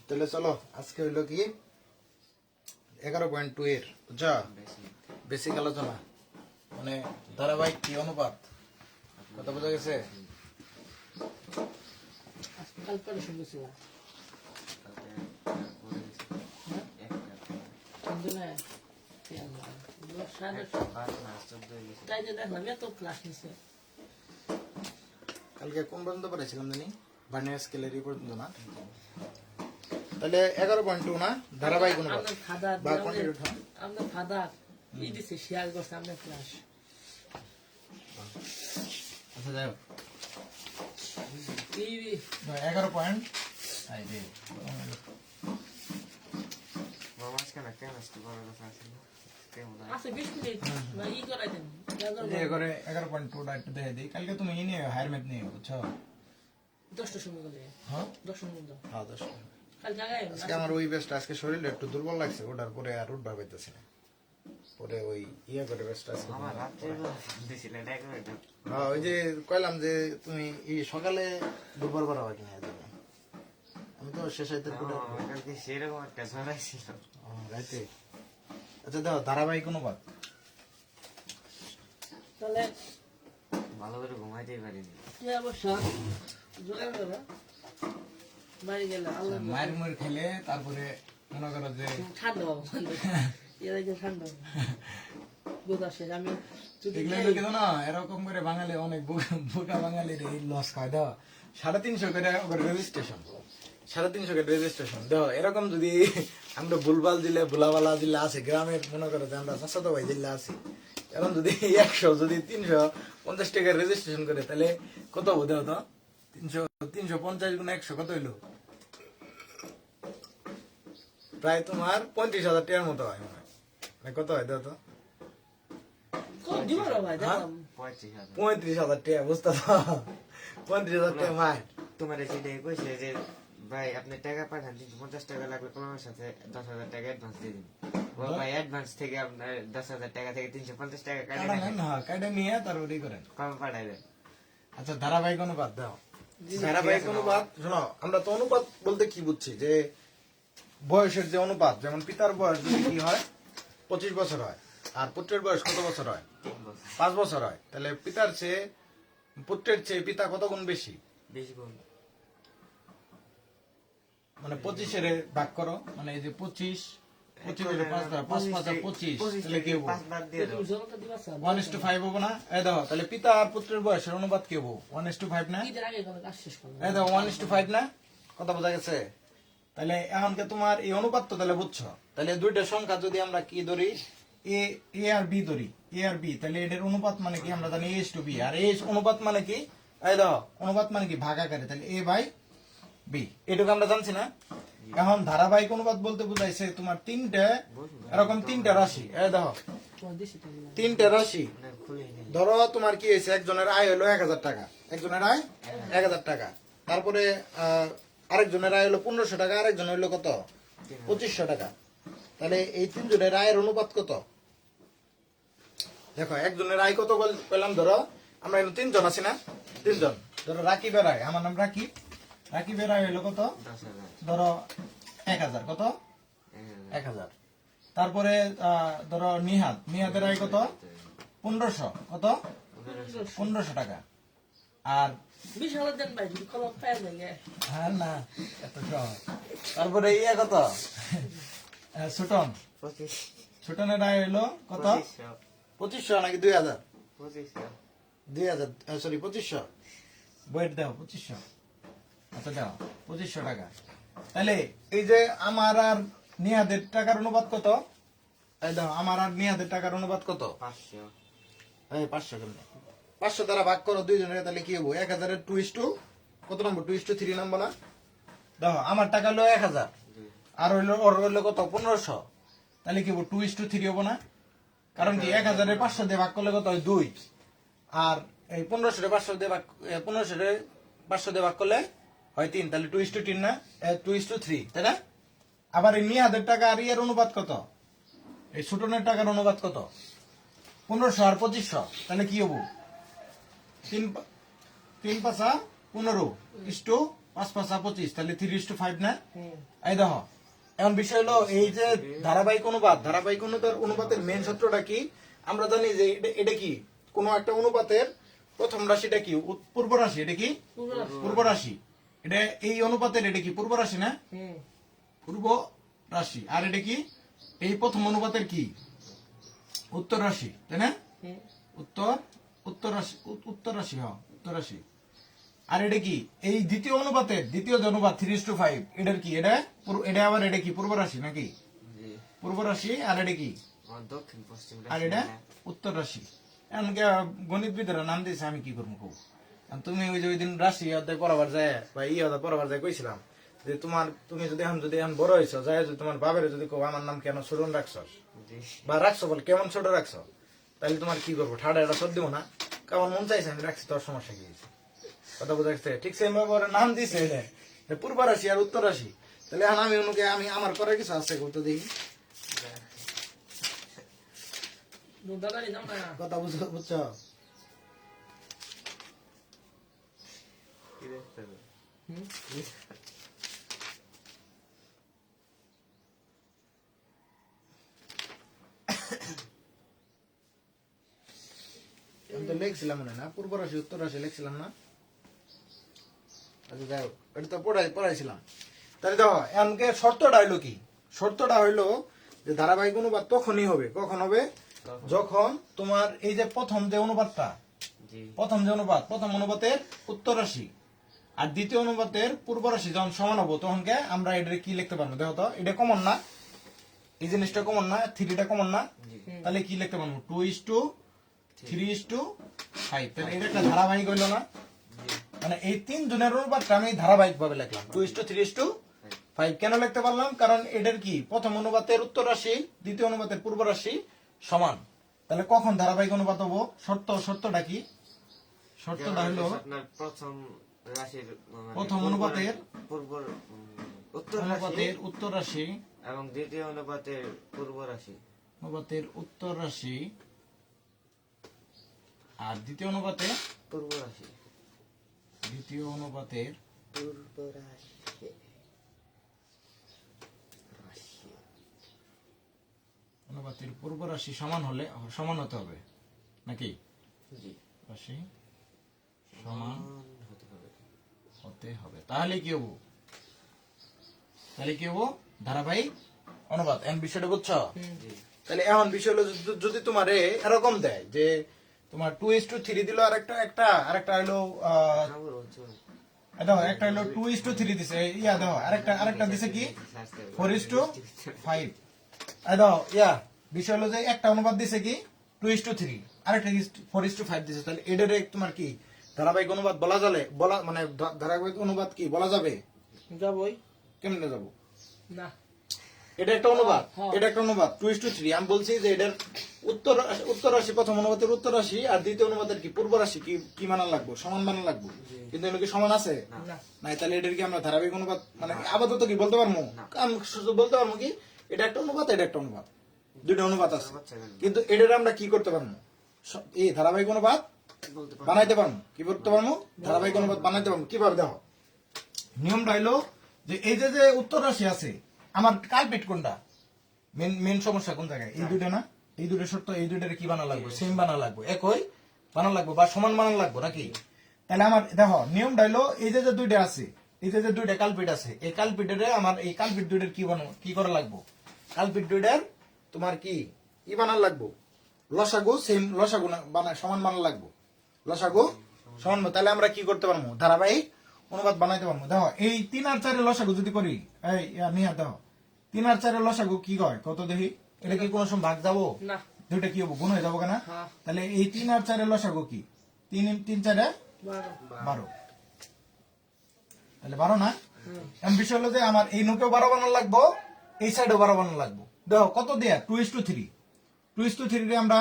তাহলে চলো আজকে হইলো কি 11.2 এর বুঝছো বেসিক আলোচনা মানে ধারাবাহিক কি অনুপাত কথা বোঝা গেছে। কাল করে শুনছিল কালকে কোন পর্যন্ত পড়েছিলাম জানি বার্নিয়ার স্কেলের এই পর্যন্ত না, তাহলে 11.2 না ধারাবাহিক অনুপাত বা কন্টিনিউটি। আমরা ফাদার এই দিছে শেয়ার করছে আমরা ক্লাস। আচ্ছা যাই হোক এই 11 পয়েন্ট আই রে আছে 20 মিনিট না ই করাই দেন এই করে 11.2 টা একটু দেখে দিই। কালকে তুমি এই নিয়ে হায়ার ম্যাথ নিয়ে বুঝছো 10টার সময় গেলে হ্যাঁ 10 মিনিট দাও হ্যাঁ 10 কাল জায়গায় আজকে আমার ওই বেস্ট আজকে শরীরটা একটু দুর্বল লাগছে, ওটার পরে আর উঠবার পাইতেছি না, পরে ওই ইয়া করে বেস্ট আজকে হ্যাঁ ওই যে কইলাম যে তুমি এই সকালে দুপুর করা হয় কিনা এদিকে আমি তো শেষ আইতে সেরকম একটা ঝড়াই ছিল রাইতে। আচ্ছা দাও ধারাবাহিক অনুপাত তাহলে ভালো করে ঘুমাইতেই পারিনি। কি অবস্থা জোগাড় করো বাড়ি গেলে আল্লাহ মায়ের মুড় খেলে তারপরে মনে করো যে ঠান্ডা হবে এর আগে ঠান্ডা বুঝ আসে আমি এগুলো কিন্তু না এরকম করে বাঙালি অনেক বোকা বাঙালির এই লস খায় দাও 350 করে রেজিস্ট্রেশন 350 করে রেজিস্ট্রেশন দাও। এরকম যদি আমরা ভুলভাল দিলে ভুলাবালা দিলে আছে গ্রামের মনে করো যে আমরা চাচাতো ভাই দিলে আছি এরকম যদি 100 যদি 350 টাকার রেজিস্ট্রেশন করে তাহলে কত হবো দাও তো 350 গুণ 100 কত হইলো প্রায় তোমার 35,000 টাকার মতো হয় মনে হয় না কত হয় দাও তো কোন দিব রে ভাই দেখলাম 35,000 35,000 টাকা বুঝতে তো 35,000 টাকা মার তোমার সেটাই কইছে যে ভাই আপনি টাকা পাঠান 350 টাকা লাগবে কলমের সাথে 10,000 টাকা অ্যাডভান্স দিয়ে দিন। ও ভাই অ্যাডভান্স থেকে আপনার 10,000 টাকা থেকে 350 টাকা কাটে কাটা নেন না কাটা নিয়ে তারপরে করেন। কম পাঠাই দেন। আচ্ছা ধারাবাহিক অনুপাত দাও। ধারাবাহিক অনুপাত শোনো আমরা তো অনুপাত বলতে কি বুঝছি যে বয়সের যে অনুপাত, যেমন পিতার বয়স যদি কি হয় 25 বছর হয় আর পুত্রের বয়স কত বছর হয় 3 বছর 5 বছর হয়, তাহলে পিতার চেয়ে পুত্রের চেয়ে পিতা কত গুণ বেশি 20 গুণ মানে 25 এর ভাগ করো মানে এই যে 25 25 এর 5 দ্বারা 5 5 25 তাহলে কি হবে 5 বাদ দিয়ে দাও। তুমি জনতা দিবা স্যার 1:5 হবে না। এই দেখো তাহলে পিতা আর পুত্রের বয়সের অনুপাত কি হবে 1:5 না। ঈদের আগে কোনো কাজ শেষ করব এই দেখো 1:5 না, কথা বোঝা গেছে। তাহলে এখনকে তোমার এই অনুপাত তো তাহলে বুঝছো, তাহলে দুইটা সংখ্যা যদি আমরা কি ধরি এ আর বি ধরি এ আর বি, তাহলে এটার অনুপাত মানে কি আমরা জানি a/b আর a অনুপাত মানে কি এই দেখো অনুপাত মানে কি ভাগ আকারে, তাহলে a/b এটুকু আমরা জানছি না। এখন ধারাবাহিক অনুপাত বলতে বুঝাইছে তোমার তিনটা এরকম তিনটা রাশি, এই দেখো কোন দেশে থাকি না তিনটা রাশি মানে খুলেই নেই। ধরো তোমার কি হয়েছে একজনের আয় হলো 1,000 টাকা, একজনের আয় 1,000 টাকা, তারপরে আরেকজনের আয় হলো 1500 টাকা, আরেকজনের হলো কত 2500 টাকা, তাহলে এই তিনজনের আয়ের অনুপাত কত দেখো। একজনের আয় কত পেলাম ধরো আমরা এখানে 3 জন আছি না, 3 জন ধরো রাকিবের আয়, আমার নাম রাকিব, রাকিবের আয় হলো কত 10,000 ধরো 1,000 কত 1,000, তারপরে ধরো নিহাদের আয় কত 1500 কত 1500 টাকা, আর 20,000 দেন ভাই যদি কলম পায় না হ্যাঁ না এত সহজ। তারপরে ইয়া কত ছোটন 25 ছোটনের আয় হলো কত 2500 নাকি 2,000 সরি 2500 বইয়ের দাও 2500, আচ্ছা দাও 2500 টাকা। তাহলে এই যে আমার আর নিহাদের টাকার অনুপাত কত, এই দাও আমার আর নিহাদের টাকার অনুপাত কত 500 এই 500 কেমন 500 দ্বারা ভাগ করো দুইজনের, তাহলে কি হবো 1000 এর 2:2 কত নম্বর 2:3 নম্বর না। দেখো আমার টাকা হলো 1000 আর হইলো ওর হইলো কত 1500, তাহলে কি হবো 2:3 হবো না, কারণ কি 1000 এর 500 দিয়ে ভাগ করলে কত হয় 2 আর এই 1500 এর 500 দিয়ে ভাগ 1500 এর 500 দিয়ে ভাগ করলে হয় 3, তাহলে 2:3 না 2:3 তাই না। আবার এই নিহাদের টাকা আর এর অনুপাত কত, এই ছোটনের টাকার অনুপাত কত 1500 আর 2500, তাহলে কি হবো 3 5 15 ইস টু 5 5 25, তাহলে 3:5 না? হুম এই দেখো এখন বিষয় হলো এই যে ধারাবাহিক অনুপাতের মেন সূত্রটা কি? আমরা জানি যে এটা কি কোন একটা অনুপাতের প্রথম রাশিটা কি পূর্ব রাশি, এটা কি পূর্ব রাশি, এটা এই অনুপাতের এটা কি পূর্ব রাশি না? হুম পূর্ব রাশি। আর এটা কি এই প্রথম অনুপাতের কি উত্তর রাশি, তাই না? হুম উত্তর রাশি উত্তর রাশি। আর এটা কি এই দ্বিতীয় অনুপাতের দ্বিতীয় যে অনুপাত 3:5, এটার কি এটা আবার এটা কি পূর্ব রাশি নাকি? জি পূর্ব রাশি। আর এটা কি? আমার দক্ষিণ পশ্চিম আর রাশি এটা না। উত্তর রাশি। এমনকি গণিতবিদরা নাম দিয়েছে, আমি কি করবো কও? আর তুমি ওই যে ওই দিন রাশি অধ্যায় পড়াবার যায় বা অধ্যায় পড়াবার যায় কইছিলাম যে তুমি যদি এখন বড় হয়েছো যায়, যদি তোমার বাবার যদি কও আমার নাম কেন ছোট রাখছো জি বা রাখছো বল কেমন ছোট রাখছো, তাহলে তোমার কি করবো? ঠাডা এটা সব দিব না, কেমন মন চাইছে আমি রাখছি, তোর সমস্যা কি হয়েছে? কথা বোঝা গেছে? ঠিক সেম ভাবে নাম দিছে এটা যে পূর্ব রাশি আর উত্তর রাশি। তাহলে এখন আমি অনুকে আমি আমার করার কিছু আছে করতে দেখি, দুধাগাড়ি যাও না কথা বুঝছো? কি দেখতে হবে? হুম আমি তো লিখছিলাম মনে হয় না, পূর্ব রাশি উত্তর রাশি লিখছিলাম না? আচ্ছা যাই হোক, এটা তো পড়াইছিলাম। তাহলে দেখো এমনকি শর্তটা হইলো কি? শর্তটা হইলো যে ধারাবাহিক অনুপাত তখনই হবে, কখন হবে? যখন তোমার এই যে প্রথম যে অনুপাতটা, জি প্রথম অনুপাতের উত্তর রাশি আর দ্বিতীয় অনুপাতের পূর্ব রাশি যখন সমান হবো, তখন আমরা এটা কি লিখতে পারবো? দেখো তো এটা কমন না, এই জিনিসটা কমন না, 3টা কমন না, তাহলে কি লিখতে পারবো? 2:3:5। তাহলে এটা একটা ধারাবাহিক হইলো না? মানে এই 3 জনের অনুপাতটা আমি ধারাবাহিক ভাবে লিখলাম 2:3:5। কেন লিখতে পারলাম? কারণ এটার কি প্রথম অনুপাতের উত্তর রাশি দ্বিতীয় অনুপাতের পূর্ব রাশি সমান। তাহলে কখন ধারাবাহিক অনুপাত হবো? শর্তটা কি? শর্তটা হলো আপনার প্রথম রাশির মানে প্রথম অনুপাতের পূর্ব উত্তর রাশি উত্তর রাশি এবং দ্বিতীয় অনুপাতের পূর্ব রাশি উত্তর রাশি আর দ্বিতীয় অনুপাতের পূর্ব রাশি পূর্ব রাশি অনুপাতের পূর্ব রাশি সমান হতে হবে নাকি? জি রাশি সমান হতে হবে। হতে হবে, তাহলে কি হবো? ধারাবাহিক অনুপাত। এখন বিষয়টা বুঝছো? জি তাহলে এখন বিষয় হলো যদি তোমার এরকম দেয় যে তোমার 2:3 দিল, আরেকটা হলো আমার হচ্ছে দেখো একটা হলো 2:3 দিছে, দেখো আরেকটা দিছে কি 4:5। দেখো বিষয় হলো যে একটা অনুপাত দিছে কি 2:3, আরেকটা 4:5 দিছে। তাহলে এটারে তোমার কি ধারাবাহিক অনুপাত মানে ধারাবাহিক অনুপাত কি বলা যাবে? যাবই কেমনে যাবো? না এটা একটা অনুপাত, হ্যাঁ। এটা একটা অনুপাত 2:3। আমি বলছি যে এটার উত্তর রাশি প্রথম অনুপাতের উত্তর রাশি আর দ্বিতীয় অনুপাতের কি পূর্ব রাশি কি মানা লাগবে? সমান মানা লাগবে। কিন্তু এগুলো কি সমান আছে? না নাই। তাহলে এটার কি আমরা ধারাবাহিক অনুপাত মানে আপাতত কি বলতে পারবো? আমি শুধু বলতে পারবো কি এটা একটা অনুপাত, এটা একটা অনুপাত, দুইটা অনুপাত আছে। কিন্তু এটার আমরা কি করতে পারবো? এই ধারাবাহিক অনুপাত বলতে পারবো। বানাইতে পারবো। কি করতে পারবো? ধারাবাহিক অনুপাত বানাইতে পারবো। কিভাবে? দেখো নিয়মটা হইলো যে এই যে উত্তর রাশি আছে, আমার কালপিট কোনটা? মেন সমস্যা কোন জায়গায়? এই দুইটা না? এই দুটো শর্ত, এই দুইটারে কি বানা লাগবে? সেম বানা লাগবে, একই বানা লাগবে বা সমান বানা লাগবে নাকি? তাহলে আমার দেখো নিয়মটা হইলো এই যে দুইটা আছে, এই যে দুইটা কালপিট আছে, এই কালপিটের আমার এই কালপিট দুইটার কি করা লাগবে? কালপিট দুইটার তোমার কি বানার লাগবো? লসাগু সেম লসাগু সমান বানা লাগবো, লসাগু সমান। তাহলে আমরা কি করতে পারবো? ধারাবাহিক অনুপাত বানাইতে পারবো। দেখো এই 3 আর 4 লসাগু যদি করি, এই নিয়ে দেখো 3 আর 4 লসাগু কি কয় কত দেখি? এটা কি কোনো সময় ভাগ যাবো? না দুইটা কি হবো? গুণ হয়ে যাবো কেনা? হ্যাঁ তাহলে এই 3 আর 4 লসাগু কি? 3 4 বারো 12। তাহলে 12 না? এমন বিষয় হলো যে আমার এই নুকেও 12 বানানো লাগবো, এই সাইডেও 12 বানানো লাগবো। দেখো কত দেয়া? 2:3। 2:3 রে আমরা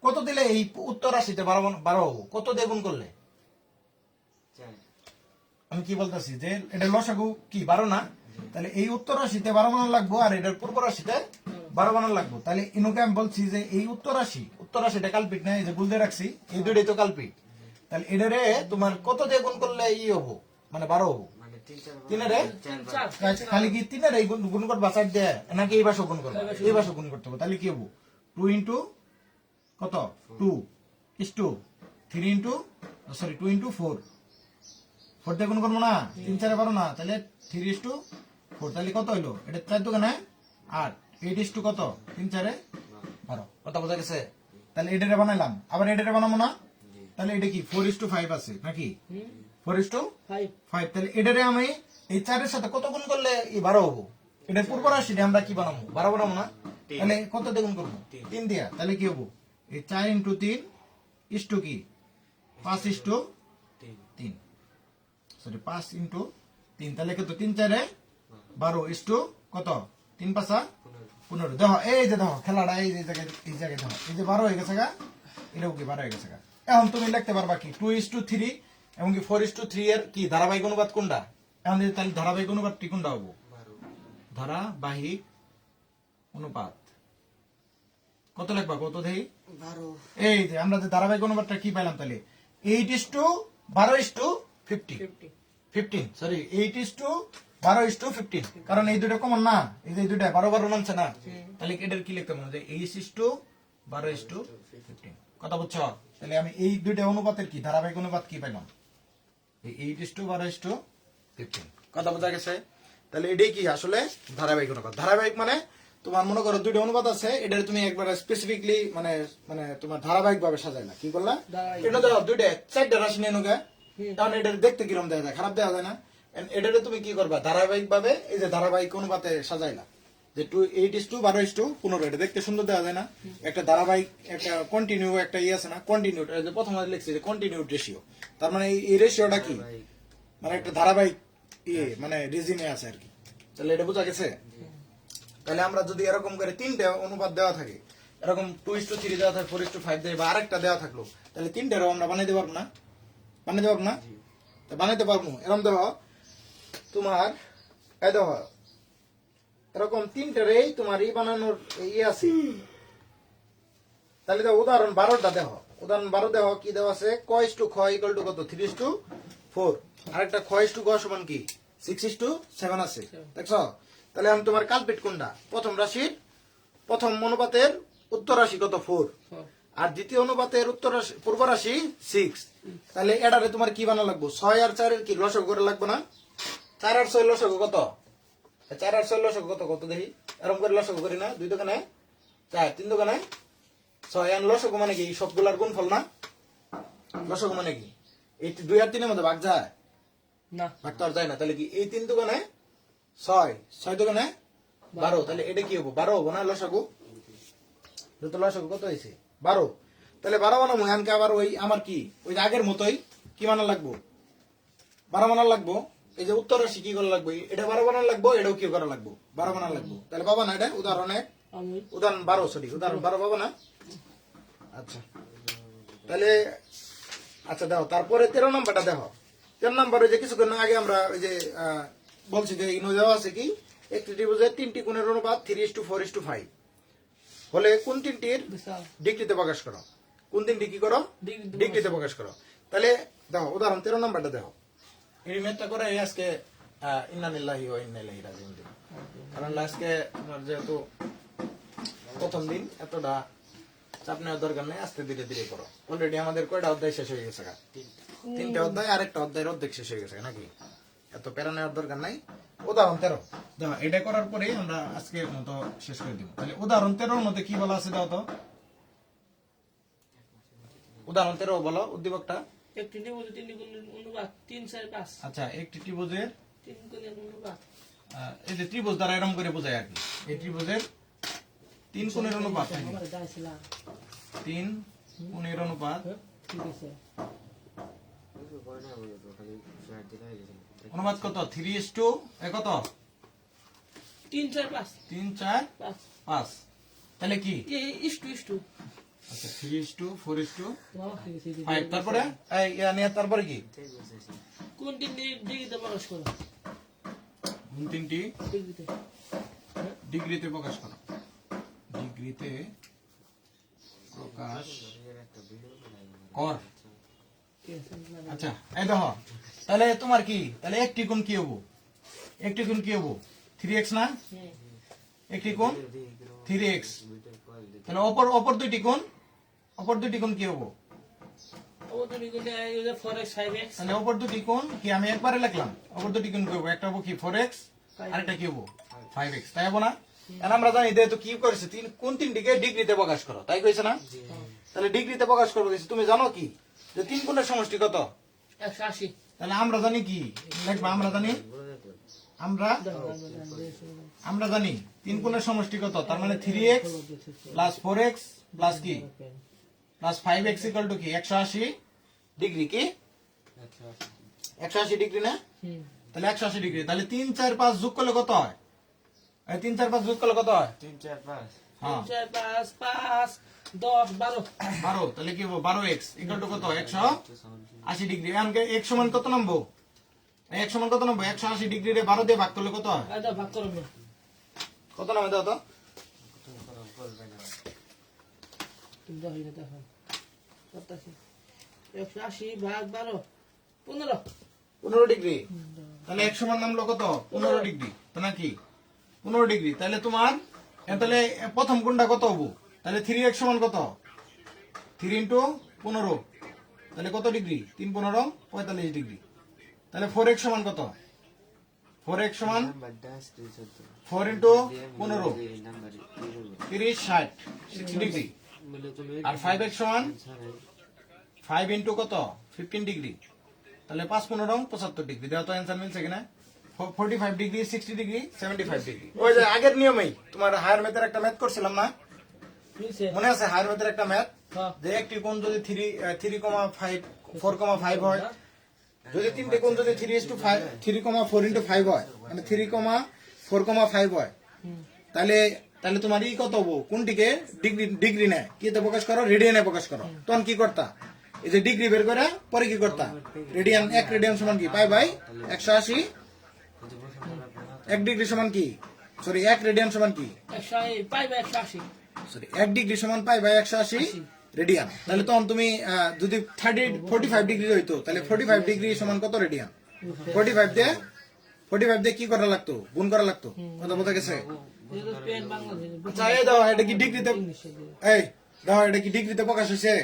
কত দিলে এই উত্তর রাশিতে 12 হবো? কত দিয়ে গুণ করলে? চার। আমি কি বলতেছি যে এটা লসাগু কি 12 না? তাহলে এই উত্তর রাশিতে 12 বানানো লাগবো আর এটার পূর্ব রাশিতে 12 বানানো লাগবো। তাহলে ইনুকে আমি বলছি যে এই উত্তর রাশিটা কালপিট না, এই যে বুলতে রাখছি, এই দুইটাই তো কালপিট। তাহলে এটারে তোমার কত দিয়ে গুণ করলে হবো? মানে 12 হবো। মানে তিন চার তিনেরে চার চার খালি কি তিনের এই গুণ করবা সাইড দিয়ে নাকি এই পাশে গুণ করবা এই পাশে গুণ করতে হবে তাহলে কি হবো 2 ইন্টু কত 2 is to 3 into sorry 2 into 4 4 দিয়ে গুণ করবো না 3 4 12 না তাহলে 3 ইস টু 4 তাহলে কত হইলো এটা 4 দোকানে 8 8 ইস টু কত 3 4 12 কত বোঝা গেছে তাহলে এটারে বানাইলাম আবার এটারে বানাবো না তাহলে এটা কি 4 ইস টু 5 আছে নাকি 4 ইস টু 5 5 তাহলে এটারে আমি এই 4 এর সাথে কত গুণ করলে এই 12 হবো এটা পূর্ব রাশি আমরা কি বানাবো 12 বানাবো না তাহলে কত দিয়ে গুণ করবো 3 দিয়া তাহলে কি হবো এই 4 ইনটু 3 ইস টু কি 5 ইস টু 3 সরি 5 ইনটু 3 তাহলে কত 3 4 12 ইস টু কত 3 5 15 দেখো এই যে দেখো খেলাটা এই জায়গায় দেখো এই যে 12 হয়ে গেছে গা এটাও কি 12 হয়ে গেছে গা এখন তুমি লিখতে পারবা কি 2 ইস টু 3 এবং কি 4 ইস টু 3 এর কি ধারাবাহিক অনুপাত কোনটা এখন যদি তাহলে ধারাবাহিক অনুপাতটি কোনটা হবো ধারাবাহিক অনুপাত কত লিখবা কত দেই 12 এই যে আমরা যে ধারাবাহিক অনুপাতটা কি পেলাম তাহলে 8 is to 12 is to 50 50 15 sorry 8 is to 12 is to 15 কারণ এই দুটো কমন না এই যে এই দুটো 12 12 নামছে না তাহলে এটার কি লিখতে হবে যে 8 ইস টু 12 ইস টু 15 কথা বুঝছো তাহলে আমি এই দুটো অনুপাতের কি ধারাবাহিক অনুপাত কি পেলাম এই 8 ইস টু 12 ইস টু 15 কথা বোঝা গেছে তাহলে এটাই কি আসলে ধারাবাহিক অনুপাত ধারাবাহিক মানে তোমার মনে করো দুটো অনুপাত আছে এটা তুমি একবার স্পেসিফিকলি মানে মানে তোমার ধারাবাহিক ভাবে সাজাইলা কি করলা ধারাবাহিক। এটা দাও দুইটা চারটা রাশি নিয়ে নোগা কারণ এটা দেখতে কিরকম দেখা যায় খারাপ দেখা যায় না এটাতে তুমি কি করবা ধারাবাহিক ভাবে এই যে ধারাবাহিক অনুপাতে সাজাইলা যে 8 ইস টু 12 ইস টু 15 এটা দেখতে সুন্দর দেখা যায় না একটা ধারাবাহিক একটা কন্টিনিউ একটা ইয়ে আছে না কন্টিনিউ যে প্রথমে লিখছি যে কন্টিনিউড রেশিও তার মানে এই রেশিওটা কি মানে একটা ধারাবাহিক ইয়ে মানে রেজিমে আছে আর কি তাহলে এটা বোঝা গেছে তাহলে আমরা যদি এরকম করে তিনটে অনুপাত দেওয়া থাকে এরকম 2 ইস টু 3 দেওয়া থাকে 4 ইস টু 5 দেয় বা আরেকটা দেওয়া থাকলো তাহলে তিনটেরও আমরা বানাইতে পারবো না বানাইতে পারবো না তো বানাইতে পারবো এরকম দেখো তোমার এই দেখো এরকম তিনটেরই তোমার এই বানানোর ইয়ে আছে তাহলে দেখো উদাহরণ 12টা দেখো উদাহরণ 12 দেখো কি দেওয়া আছে ক ইস টু খ ইকুয়াল টু কত 3 ইস টু 4 আরেকটা খ ইস টু গ সমান কি 6 ইস টু 7 আছে দেখছো তাহলে আমি তোমার কালপিট কোনটা প্রথম রাশির প্রথম অনুপাতের উত্তর রাশি কত 4 আর দ্বিতীয় অনুপাতের উত্তর রাশি পূর্ব রাশি 6 তাহলে এটারে তোমার কি বানা লাগবো 6 আর 4 এর কি লসক করে লাগবে না 4 আর 6 লসক কত 4 আর 6 লসক কত কত দেখি এরকম করে লসক করি না দুই দোকানে 4 তিন দোকানে 6 আর লসক মানে কি সবগুলার গুণফল না লসক মানে কি এই 2 আর 3 এর মধ্যে ভাগ যায় না ভাগ তো আর যায় না তাহলে কি এই তিন দোকানে 6 দোকানে 12 তাহলে এটা কি হবো 12 হবো না লসাগু তো লসাগু কত হয়েছে 12 তাহলে 12 বানাবো এখানকে আবার ওই আমার কি ওই আগের মতোই কি বানা লাগবো 12 বানা লাগবো এই যে উত্তর রাশি কি করা লাগবে এটা 12 বানা লাগবো এটাও কি করা লাগবো 12 বানা লাগবো তাহলে বাবা না এটা উদাহরণে আমি উদাহরণ 12 সরি উদাহরণ 12 পাবো না আচ্ছা তাহলে আচ্ছা দেখো তারপরে 13 নাম্বারটা দেখো 13 নাম্বারে যে কিছুক্ষণ আগে আমরা ওই যে বলছি যে ইনো দেওয়া আছে কি একটি ত্রিভুজের তিনটি কোণের অনুপাত 3:4:5 হলে কোন তিনটির বিশাল ডিগ্রিতে প্রকাশ করো কোন তিনটি কি করো ডিগ্রিতে ডিগ্রিতে প্রকাশ করো তাহলে দেখো উদাহরণ 13 নাম্বারটা দেখো এই মেথডটা করে আজকে ইন্না লিল্লাহি ওয়া ইন্না ইলাইহি রাজিউন কারণ আজকে তোমার যেহেতু প্রথম দিন এতটা চাপ নেওয়ার দরকার নেই আস্তে ধীরে ধীরে করো অলরেডি আমাদের কয়টা অধ্যায় শেষ হয়ে গেছে তিনটা অধ্যায় আরেকটা অধ্যায়ের অর্ধেক শেষ হয়ে গেছে নাকি এত প্যারা নেওয়ার দরকার নাই উদাহরণ 13 দেখো এটা করার পরেই আমরা আজকের মতো শেষ করে দিব তাহলে উদাহরণ 13 এর মধ্যে কি বলা আছে দাও তো উদাহরণ 13 বলো উদ্দীপকটা একটি ত্রিভুজ তিনটি কোণের অনুপাত 3 4 5 আচ্ছা একটি ত্রিভুজের 3 কোণের অনুপাত এই যে ত্রিভুজ দ্বারা এরকম করে বোঝায় আর কি এই ত্রিভুজের 3 কোণের অনুপাত নাকি? আমার দাইছিল 3 কোণের অনুপাত ঠিক আছে অনুপাত কত 3:2 কত 3 4 5 3 4 5 5 তাহলে কি ইষ্টু আচ্ছা 3:4:5 বাবা ঠিক আছে তারপরে এই নিয়ে তারপরে কি কোন তিন ডিগ্রিতে প্রকাশ করো কোন তিনটি ডিগ্রিতে ডিগ্রিতে প্রকাশ করো ডিগ্রিতে প্রকাশ কর আচ্ছা এই দেখো তাহলে তোমার কি তাহলে একটি কোণ কি হবো একটি কোণ কি হবো 3x না একটি কোণ 3x তাহলে অপর দুইটি কোণ কি হবো ও তো নিগুনে এই যে 4x 5x তাহলে অপর দুটি কোণ কি আমি একবারে লিখলাম অপর দুটি কোণ কি হবো একটা হবো কি 4x আরেকটা কি হবো 5x তাই হবো না এখন আমরা জানি যেহেতু কি করেছে কোন তিনটিকে ডিগ্রিতে প্রকাশ করো তাই কইছে না তাহলে ডিগ্রিতে প্রকাশ করবো গেছি তুমি জানো কি যে 3 কোণের সমষ্টি কত 180 তাহলে আমরা জানি কি লিখবা আমরা জানি আমরা জানি 3 কোণের সমষ্টি কত তার মানে 3x প্লাস 4x প্লাস কি প্লাস 5x ইকুয়াল টু কি 180 ডিগ্রি কি 180 ডিগ্রি না তাহলে 180 ডিগ্রি তাহলে 3 4 5 যোগ করলে কত হয় এই 3 4 5 যোগ করলে কত হয় 3 4 5 হ্যাঁ 4 5 5 10 12 12 তাহলে কি হবে 12x ইকুয়াল টু কত 180 ডিগ্রি এখন x সমান কত নামবো x সমান কত নামবো 180 ডিগ্রি রে 12 দিয়ে ভাগ করলে কত হয় এটা ভাগ করো না কত নামে দাও তো তুমি দাও এটা দেখো কত আছে 180 ভাগ 12 15 15 ডিগ্রি তাহলে x সমান নামলো কত 15 ডিগ্রি তো নাকি 15 ডিগ্রি তাহলে তোমার তাহলে প্রথম কোণটা কত হবো তাহলে 3x সমান কত 3 ইনটু 15 তাহলে কত ডিগ্রি 3 15 45 ডিগ্রি তাহলে 4x সমান কত 4x সমান নাম্বার 10 4 ইনটু 15 30 60 60 ডিগ্রি আর 5x সমান 5 ইনটু কত 15 ডিগ্রি তাহলে 5 15 75 ডিগ্রি দাও তো অ্যানসার মিলছে কিনা 45 ডিগ্রি 60 ডিগ্রি 75 ডিগ্রি ওই যে আগের নিয়মেই তোমার হায়ার ম্যাথের একটা ম্যাথ করছিলাম না বুঝছে মনে আছে হায়ার ম্যাথের একটা ম্যাথ হ্যাঁ যে একটি কোণ যদি 3,5 4,5 হয় যদি তিনটে কোণ যদি 3,4 ইনটু 5 হয় মানে 3,4,5 হয় তাহলে তাহলে তোমার ই কত হবো কোনটিকে ডিগ্রি নেয় কিতে প্রকাশ করো রেডিয়ানে প্রকাশ করো তখন কি করতা এই যে ডিগ্রি বের করে পরে কি করতা রেডিয়ান 1 রেডিয়ান সমান কি পাই বাই 180 1 ডিগ্রি সমান কি সরি 1 রেডিয়ান সমান কি 180 পাইবে 180 সরি 1 ডিগ্রি সমান পাই বাই 180 রেডিয়ান তাহলে তখন তুমি যদি 45 ডিগ্রি হইতো তাহলে 45 ডিগ্রি সমান কত রেডিয়ান 45 দিয়ে কি করা লাগতো গুণ করা লাগতো কথা বোঝা গেছে এটা তো পেন বাংলাদেশ আচ্ছা এই দাও এটা কি ডিগ্রিতে এই দাও এটা কি ডিগ্রিতে প্রকাশ হয়েছে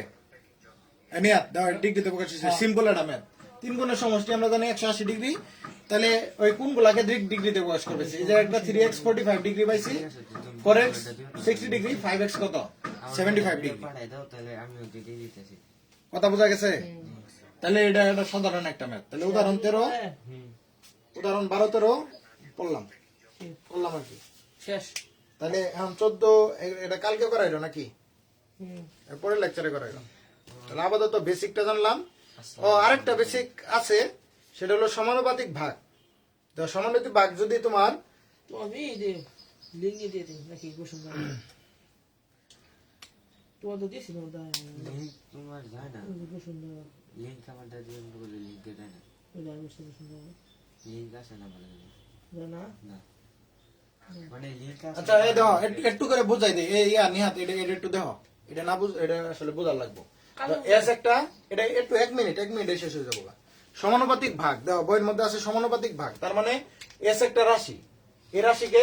ম্যাথ দাও ডিগ্রিতে প্রকাশ হয়েছে সিম্পল একটা ম্যাথ 3 গুণের সমষ্টি আমরা জানি 180 ডিগ্রি তাহলে ওই কোনগুলাকে ডিগ্রিতে প্রকাশ করবে এই যে একটা 3x 45 ডিগ্রি পাইছি 4x 60 ডিগ্রি 5x কত 75 ডিগ্রি পাঠাই দাও তাহলে আমিও দিতে দিতেছি কথা বোঝা গেছে তাহলে এটা একটা সাধারণ একটা ম্যাথ তাহলে উদাহরণ 13 উদাহরণ 12 13 পড়লাম আর কি শেষ তাহলে এখন 14 এটা কালকে করাইলো নাকি এরপরে লেকচারে করাইলো তাহলে আপাতত বেসিকটা জানলাম ও আরেকটা বেসিক আছে সেটা হলো সমানুপাতিক ভাগ তো সমানুপাতিক ভাগ যদি তোমার তো আমি দে লিঙ্ক দিয়ে দিই নাকি কোশ্চেন দাও তোমার তো দিছি না দাও লিংক তোমার যায় না কোশ্চেন দাও লিংক আমার দাদি বলে লিংক দেয় না ওই আমি কোশ্চেন দাও লিংক আসে না বলে না না মানে লিংক আচ্ছা এই দেখো একটু করে বুঝাই দে এই নিহাত এটা একটু দেখো এটা না বুঝ এটা আসলে বোঝার লাগবে এস একটা এটা একটু 1 মিনিট শেষ হয়ে যাবো সমানুপাতিক ভাগ দেখো বইয়ের মধ্যে আছে সমানুপাতিক ভাগ তার মানে এস একটা রাশি এই রাশিকে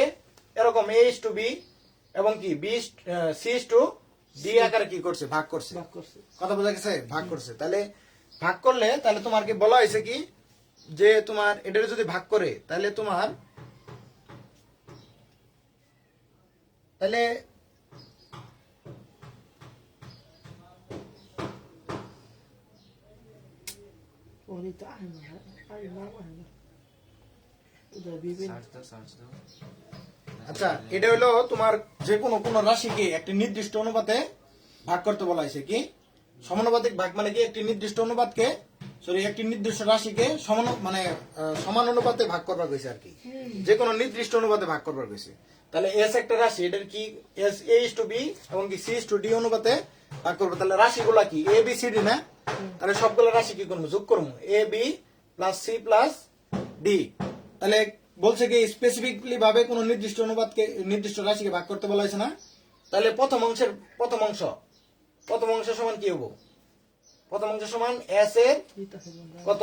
এরকম a is to b এবং কি b c is to d আকারে কি করছে ভাগ করছে ভাগ করছে কথা বোঝা গেছে ভাগ করছে তাহলে ভাগ করলে তাহলে তোমার কি বলা হয়েছে কি যে তোমার এটারে যদি ভাগ করে তাহলে তোমার তাহলে ওরে তো আয় না আয় না ওটা বিবিন সার্চ দাও আচ্ছা এটা হলো তোমার যে কোনো রাশিকে একটা নির্দিষ্ট অনুপাতে ভাগ করতে বলা হয়েছে কি সমানুপাতিক ভাগ মানে কি একটি নির্দিষ্ট অনুপাতকে একটি নির্দিষ্ট রাশিকে সমান অনুপাতে ভাগ করবার হয়েছে আর কি যে কোনো নির্দিষ্ট অনুপাতে ভাগ করবার হয়েছে তাহলে এস একটা রাশি এটার কি as A is to B এবং কি সি ইস টু ডি অনুপাতে ভাগ করবো তাহলে রাশিগুলা কি এ বি সি ডি না তাহলে সবগুলো রাশি কি করবো যোগ করবো A B plus C plus D তাহলে বলছে কি স্পেসিফিকলি ভাবে কোন নির্দিষ্ট অনুপাতকে নির্দিষ্ট রাশিকে ভাগ করতে বলা হয়েছে না তাহলে প্রথম অংশ সমান কি হবো প্রথম অংশ সমান এস এর দিতেছে বন্ধু। কত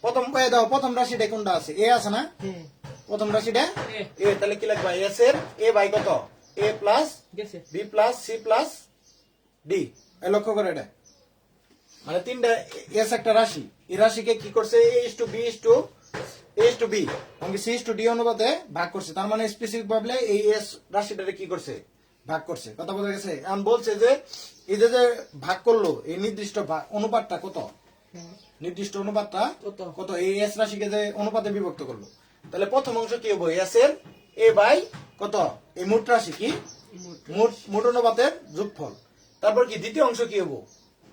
প্রথম পায়ে দাও প্রথম রাশিটা কোনটা আছে এ আছে না হ্যাঁ প্রথম রাশিটা এ। এ তাহলে কি লিখবা এস এর এ বাই কত এ প্লাস গেছে B plus C plus D লক্ষ্য করে এটা মানে তিনটা এস একটা রাশি এই রাশিকে কি করছে A is to B is to is to B এমনকি সি ইস টু ডি অনুপাতে ভাগ করছে তার মানে স্পেসিফিক ভাবে এই এস রাশিটাকে কি করছে ভাগ করছে কথা বোঝা গেছে এখন বলছে যে এই যে যে ভাগ করলো এই নির্দিষ্ট অনুপাতটা কত হ্যাঁ নির্দিষ্ট অনুপাতটা কত? কত এই এস রাশিকে যে অনুপাতে বিভক্ত করলো তাহলে প্রথম অংশ কি হবে এস এর এ বাই কত এই মোট রাশি কি মোট মোট অনুপাতের যোগফল তারপর কি দ্বিতীয় অংশ কি হবো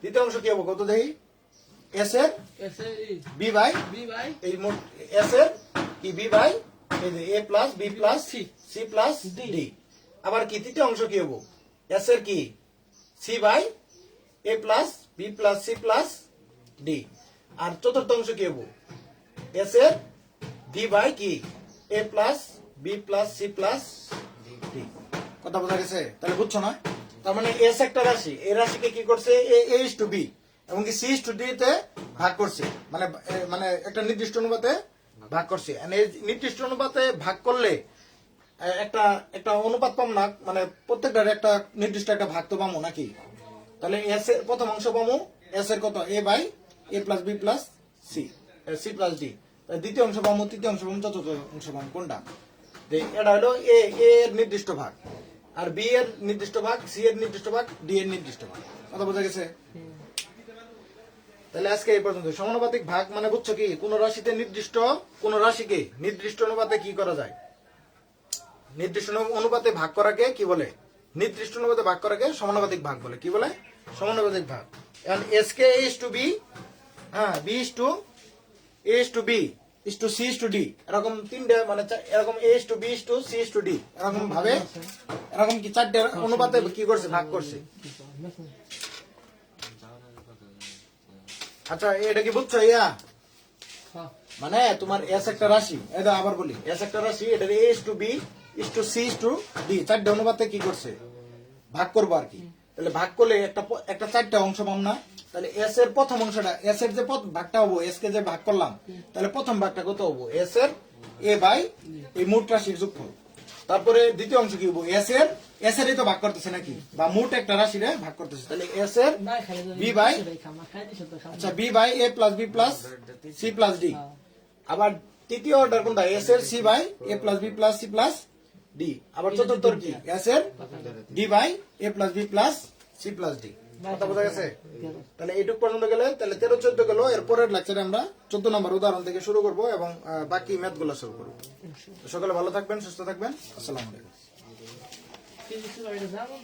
দ্বিতীয় অংশ কি হবো কত দেখি এস এর এসে বি বাই বি ভাই এই মোট এস এর কি বি বাই এই যে A plus B plus C C plus D আবার কি তৃতীয় অংশ কি হবো এস এর কি C by A plus B plus C plus D আর চতুর্থ অংশ কি হবো এস এর ডি বাই কি A plus B plus C plus D কথা বোঝা গেছে তাহলে বুঝছো না তার মানে এস একটা রাশি এই রাশিকে কি করছে এ ইস টু বি এবং কি সি ইস টু ডি তে ভাগ করছে মানে মানে একটা নির্দিষ্ট অনুপাতে ভাগ করছে আর এই নির্দিষ্ট অনুপাতে ভাগ করলে একটা একটা অনুপাত পাম না মানে প্রত্যেকটার একটা নির্দিষ্ট একটা ভাগ তো পাবো নাকি তাহলে এস এর প্রথম অংশ পাবো এস এর কত A by A plus B plus C C plus D দ্বিতীয় অংশ পাবো তৃতীয় অংশ পাবো চতুর্থ অংশ পাবো কোনটা যে এটা হলো এ এর নির্দিষ্ট ভাগ আর বি এর নির্দিষ্ট ভাগ সি এর নির্দিষ্ট ভাগ ডি এর নির্দিষ্ট ভাগ কথা বোঝা গেছে তাহলে আজকে এই পর্যন্ত সমানুপাতিক ভাগ মানে বুঝছো কি কোন রাশিতে নির্দিষ্ট কোন রাশিকে নির্দিষ্ট অনুপাতে কি করা যায় নির্দিষ্ট অনুপাতে ভাগ করাকে কি বলে নির্দিষ্ট অনুপাতে ভাগ করাকে সমানুপাতিক ভাগ বলে কি বলে সমানুপাতিক ভাগ এখন এস কে ইস টু বি হ্যাঁ B is to A is to B is to C is to D এরকম তিনটে মানে এরকম A is to B is to C is to D এরকম ভাবে এরকম কি চারটে অনুপাতে কি করছে ভাগ করছে আচ্ছা এটা কি বুঝছো ইয়া হ্যাঁ মানে তোমার এস একটা রাশি এটা আবার বলি এস একটা রাশি এটা A is to B is to C is to D চারটে অনুপাতে কি করছে ভাগ করবো আর কি তাহলে ভাগ করলে একটা চারটা অংশ পাম না তাহলে এস এর প্রথম অংশটা এস এর যে ভাগটা হবো এস কে যে ভাগ করলাম তাহলে প্রথম ভাগটা কত হবো এস এর এ বাই এই মোট রাশির যোগফল তারপরে দ্বিতীয় অংশ কি হবো এস এর তো ভাগ করতেছে নাকি বা মোট একটা রাশিরে ভাগ করতেছে তাহলে এস এর ভাই খালি বি বাই খামা খাই দিছ তো খামা আচ্ছা B by A plus B plus C plus D আবার তৃতীয় অর্ডার কোনটা এস এর C by A plus B plus C plus D আবার চতুর্থ কি এস এর D by A plus B plus C plus D কথা বোঝা গেছে তাহলে এইটুক পর্যন্ত গেলে তাহলে 13-14 গেল এরপরের লেকচারে আমরা 14 নম্বর উদাহরণ থেকে শুরু করব এবং বাকি ম্যাথ গুলো শুরু করবো সকলে ভালো থাকবেন সুস্থ থাকবেন আসসালামু আলাইকুম কি দিছ এটা যাবো